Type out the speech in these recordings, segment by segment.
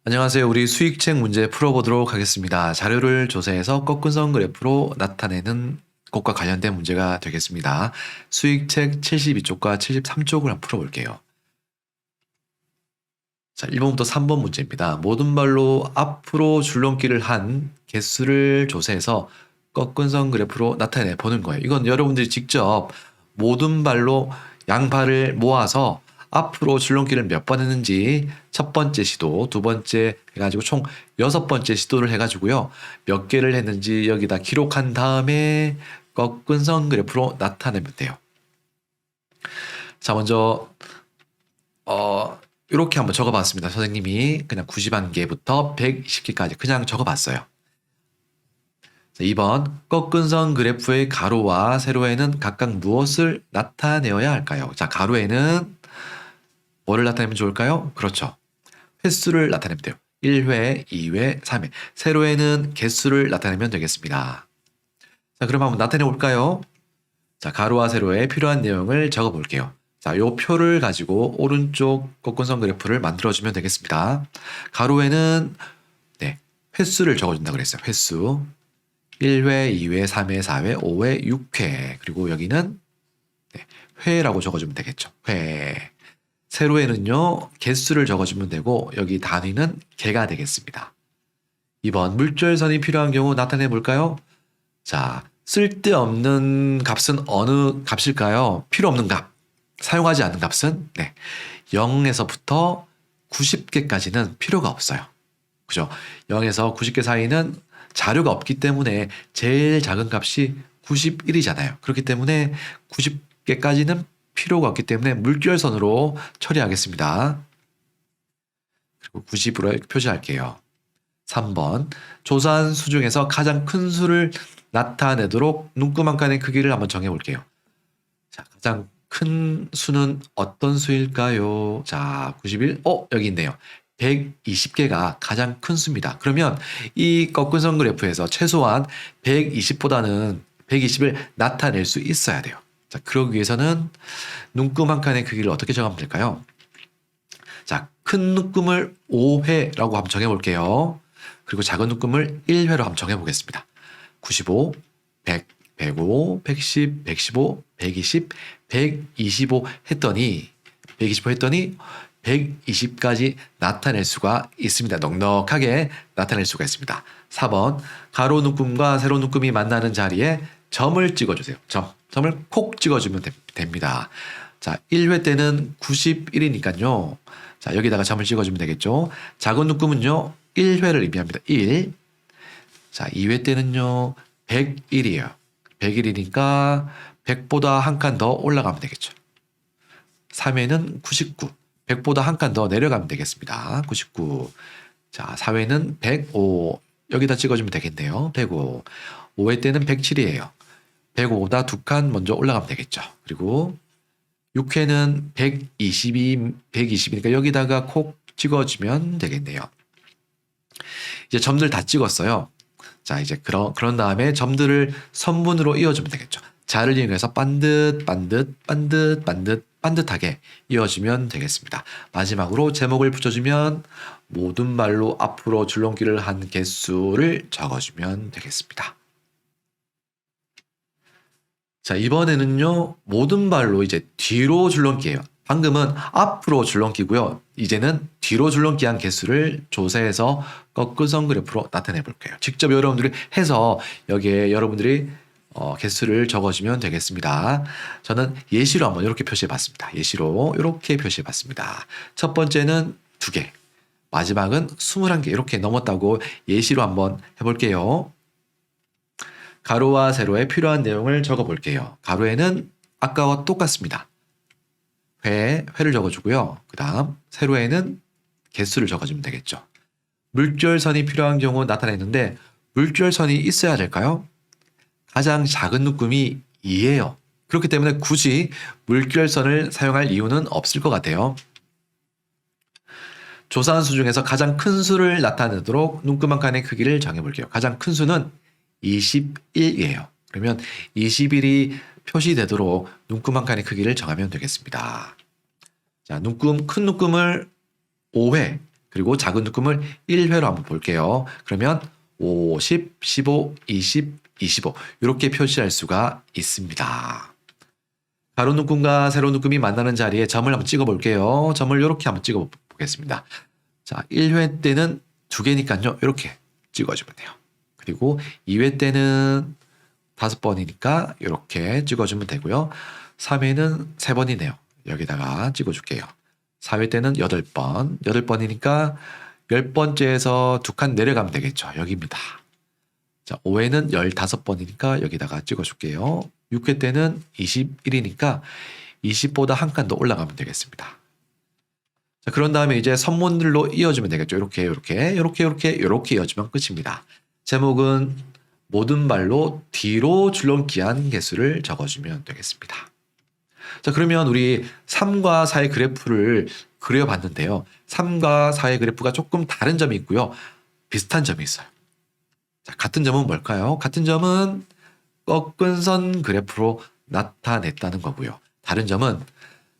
안녕하세요. 우리 수익책 문제 풀어보도록 하겠습니다. 자료를 조사해서 꺾은선 그래프로 나타내는 것과 관련된 문제가 되겠습니다. 수익책 72쪽과 73쪽을 한번 풀어볼게요. 자, 1번부터 3번 문제입니다. 모든 발로 앞으로 줄넘기를 한 개수를 조사해서 꺾은선 그래프로 나타내 보는 거예요. 이건 여러분들이 직접 모든 발로 양발을 모아서 앞으로 줄넘기를 몇 번 했는지 첫 번째 시도, 두 번째 해가지고 총 6번째 시도를 해가지고요. 몇 개를 했는지 여기다 기록한 다음에 꺾은선 그래프로 나타내면 돼요. 자, 먼저 이렇게 한번 적어봤습니다. 선생님이 그냥 91개부터 120개까지 그냥 적어봤어요. 자, 2번 꺾은선 그래프의 가로와 세로에는 각각 무엇을 나타내어야 할까요? 자, 가로에는 뭐를 나타내면 좋을까요? 그렇죠. 횟수를 나타내면 돼요. 1회, 2회, 3회. 세로에는 개수를 나타내면 되겠습니다. 자, 그럼 한번 나타내 볼까요? 자, 가로와 세로에 필요한 내용을 적어 볼게요. 자, 요 표를 가지고 오른쪽 꺾은선 그래프를 만들어주면 되겠습니다. 가로에는 횟수를 적어준다 그랬어요. 횟수. 1회, 2회, 3회, 4회, 5회, 6회. 그리고 여기는 회라고 적어주면 되겠죠. 회. 세로에는요, 개수를 적어주면 되고 여기 단위는 개가 되겠습니다. 2번 물결선이 필요한 경우 나타내 볼까요? 자, 쓸데없는 값은 어느 값일까요? 필요 없는 값. 사용하지 않는 값은 0에서부터 90개까지는 필요가 없어요. 그죠? 0에서 90개 사이는 자료가 없기 때문에 제일 작은 값이 91이잖아요. 그렇기 때문에 90개까지는 필요가 없기 때문에 물결선으로 처리하겠습니다. 그리고 90으로 표시할게요. 3번 조사한 수 중에서 가장 큰 수를 나타내도록 눈금 한 칸의 크기를 한번 정해볼게요. 자, 가장 큰 수는 어떤 수일까요? 자, 91. 여기 있네요. 120개가 가장 큰 수입니다. 그러면 이 꺾은선 그래프에서 최소한 120보다는 120을 나타낼 수 있어야 돼요. 자, 그러기 위해서는 눈금 한 칸의 크기를 어떻게 정하면 될까요? 자, 큰 눈금을 5회라고 한번 정해볼게요. 그리고 작은 눈금을 1회로 한번 정해보겠습니다. 95, 100, 105, 110, 115, 120, 125 했더니 120까지 나타낼 수가 있습니다. 넉넉하게 나타낼 수가 있습니다. 4번 가로 눈금과 세로 눈금이 만나는 자리에 점을 찍어주세요. 점을 콕 찍어주면 됩니다. 자, 1회 때는 91이니까요. 자, 여기다가 점을 찍어주면 되겠죠. 작은 눈금은요, 1회를 의미합니다. 1. 자, 2회 때는요, 101이에요. 101이니까 100보다 한 칸 더 올라가면 되겠죠. 3회는 99. 100보다 한 칸 더 내려가면 되겠습니다. 99. 자, 4회는 105. 여기다 찍어주면 되겠네요. 105. 5회 때는 107이에요. 105보다 두 칸 먼저 올라가면 되겠죠. 그리고 6회는 120이니까 여기다가 콕 찍어주면 되겠네요. 이제 점들 다 찍었어요. 자, 이제 그런 다음에 점들을 선분으로 이어주면 되겠죠. 자를 이용해서 반듯하게 이어주면 되겠습니다. 마지막으로 제목을 붙여주면 모든 발로 앞으로 줄넘기를 한 개수를 적어주면 되겠습니다. 자, 이번에는요, 모든 발로 이제 뒤로 줄넘기예요. 방금은 앞으로 줄넘기고요. 이제는 뒤로 줄넘기한 개수를 조사해서 꺾은선 그래프로 나타내 볼게요. 직접 여러분들이 해서 여기에 여러분들이 개수를 적어주면 되겠습니다. 저는 예시로 한번 이렇게 표시해 봤습니다. 예시로 이렇게 표시해 봤습니다. 첫 번째는 2개, 마지막은 21개 이렇게 넘었다고 예시로 한번 해볼게요. 가로와 세로에 필요한 내용을 적어 볼게요. 가로에는 아까와 똑같습니다. 회를 적어주고요. 그 다음 세로에는 개수를 적어주면 되겠죠. 물결선이 필요한 경우 나타내는데 물결선이 있어야 될까요? 가장 작은 눈금이 2예요. 그렇기 때문에 굳이 물결선을 사용할 이유는 없을 것 같아요. 조사한 수 중에서 가장 큰 수를 나타내도록 눈금 한 칸의 크기를 정해볼게요. 가장 큰 수는 21이에요. 그러면 21이 표시되도록 눈금 한 칸의 크기를 정하면 되겠습니다. 자, 큰 눈금을 5회, 그리고 작은 묶음을 1회로 한번 볼게요. 그러면 5, 10, 15, 20, 25 이렇게 표시할 수가 있습니다. 가로 묶음과 세로 묶음이 만나는 자리에 점을 한번 찍어 볼게요. 점을 이렇게 한번 찍어 보겠습니다. 자, 1회 때는 2개니까요. 이렇게 찍어주면 돼요. 그리고 2회 때는 5번이니까 이렇게 찍어주면 되고요. 3회는 3번이네요. 여기다가 찍어줄게요. 4회 때는 8번, 8번이니까 10번째에서 2칸 내려가면 되겠죠. 여기입니다. 자, 5회는 15번이니까 여기다가 찍어줄게요. 6회 때는 21이니까 20보다 한 칸 더 올라가면 되겠습니다. 자, 그런 다음에 이제 선문들로 이어주면 되겠죠. 이렇게 이어주면 끝입니다. 제목은 모든 말로 뒤로 줄넘기한 개수를 적어주면 되겠습니다. 자, 그러면 우리 3과 4의 그래프를 그려봤는데요. 3과 4의 그래프가 조금 다른 점이 있고요. 비슷한 점이 있어요. 자, 같은 점은 뭘까요? 같은 점은 꺾은 선 그래프로 나타냈다는 거고요. 다른 점은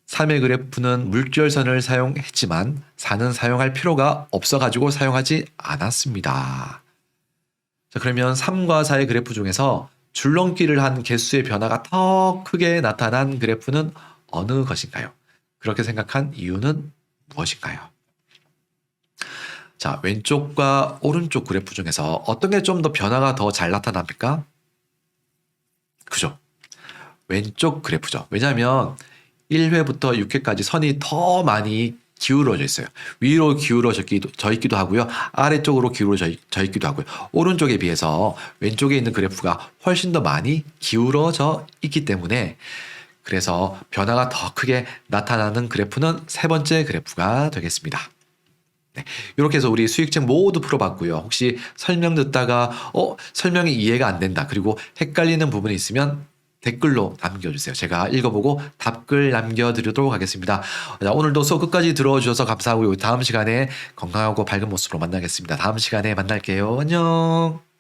3의 그래프는 물결선을 사용했지만 4는 사용할 필요가 없어가지고 사용하지 않았습니다. 자, 그러면 3과 4의 그래프 중에서 줄넘기를 한 개수의 변화가 더 크게 나타난 그래프는 어느 것인가요? 그렇게 생각한 이유는 무엇인가요? 자, 왼쪽과 오른쪽 그래프 중에서 어떤 게 좀 더 변화가 더 잘 나타납니까? 그죠? 왼쪽 그래프죠. 왜냐하면 1회부터 6회까지 선이 더 많이 기울어져 있어요. 위로 기울어져 있기도 하고요. 아래쪽으로 기울어져 있기도 하고요. 오른쪽에 비해서 왼쪽에 있는 그래프가 훨씬 더 많이 기울어져 있기 때문에 그래서 변화가 더 크게 나타나는 그래프는 세 번째 그래프가 되겠습니다. 네, 이렇게 해서 우리 수익책 모두 풀어봤고요. 혹시 설명 듣다가 설명이 이해가 안 된다. 그리고 헷갈리는 부분이 있으면 댓글로 남겨주세요. 제가 읽어보고 답글 남겨드리도록 하겠습니다. 자, 오늘도 수업 끝까지 들어주셔서 감사하고요. 다음 시간에 건강하고 밝은 모습으로 만나겠습니다. 다음 시간에 만날게요. 안녕.